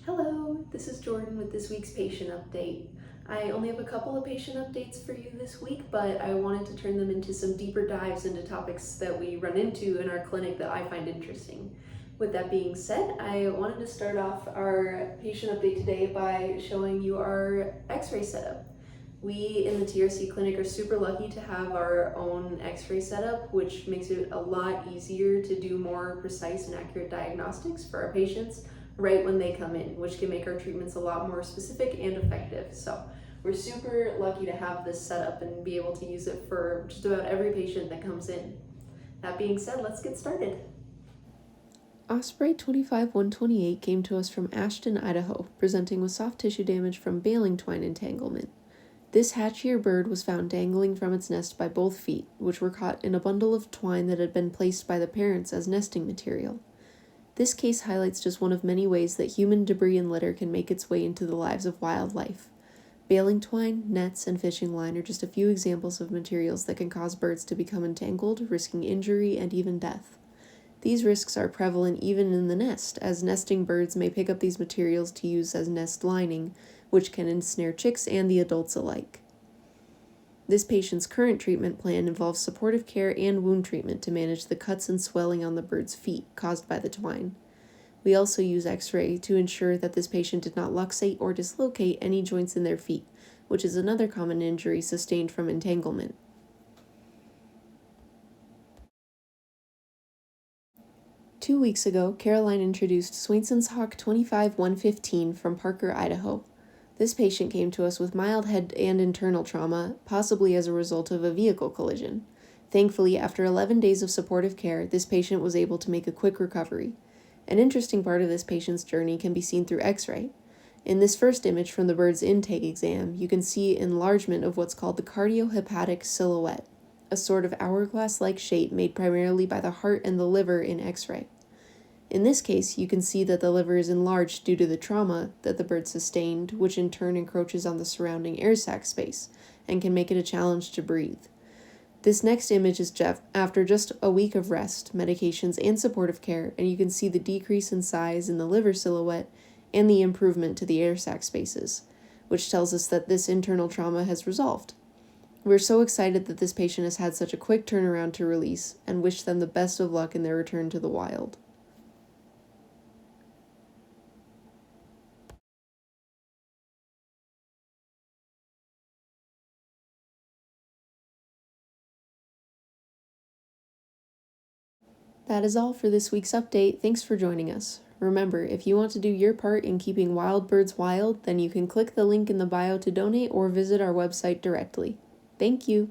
Hello, this is Jordan with this week's patient update. I only have a couple of patient updates for you this week, but I wanted to turn them into some deeper dives into topics that we run into in our clinic that I find interesting. With that being said, I wanted to start off our patient update today by showing you our x-ray setup. We in the TRC clinic are super lucky to have our own x-ray setup, which makes it a lot easier to do more precise and accurate diagnostics for our patients right when they come in, which can make our treatments a lot more specific and effective. So we're super lucky to have this setup and be able to use it for just about every patient that comes in. That being said, let's get started. Osprey 25128 came to us from Ashton, Idaho, presenting with soft tissue damage from baling twine entanglement. This hatchier bird was found dangling from its nest by both feet, which were caught in a bundle of twine that had been placed by the parents as nesting material. This case highlights just one of many ways that human debris and litter can make its way into the lives of wildlife. Baling twine, nets, and fishing line are just a few examples of materials that can cause birds to become entangled, risking injury and even death. These risks are prevalent even in the nest, as nesting birds may pick up these materials to use as nest lining, which can ensnare chicks and the adults alike. This patient's current treatment plan involves supportive care and wound treatment to manage the cuts and swelling on the bird's feet caused by the twine. We also use x-ray to ensure that this patient did not luxate or dislocate any joints in their feet, which is another common injury sustained from entanglement. Two weeks ago, Caroline introduced Swainson's Hawk 25115 from Parker, Idaho. This patient came to us with mild head and internal trauma, possibly as a result of a vehicle collision. Thankfully, after 11 days of supportive care, this patient was able to make a quick recovery. An interesting part of this patient's journey can be seen through x-ray. In this first image from the bird's intake exam, you can see enlargement of what's called the cardiohepatic silhouette, a sort of hourglass-like shape made primarily by the heart and the liver in x-ray. In this case, you can see that the liver is enlarged due to the trauma that the bird sustained, which in turn encroaches on the surrounding air sac space and can make it a challenge to breathe. This next image is after just a week of rest, medications, and supportive care, and you can see the decrease in size in the liver silhouette and the improvement to the air sac spaces, which tells us that this internal trauma has resolved. We're so excited that this patient has had such a quick turnaround to release and wish them the best of luck in their return to the wild. That is all for this week's update. Thanks for joining us. Remember, if you want to do your part in keeping wild birds wild, then you can click the link in the bio to donate or visit our website directly. Thank you.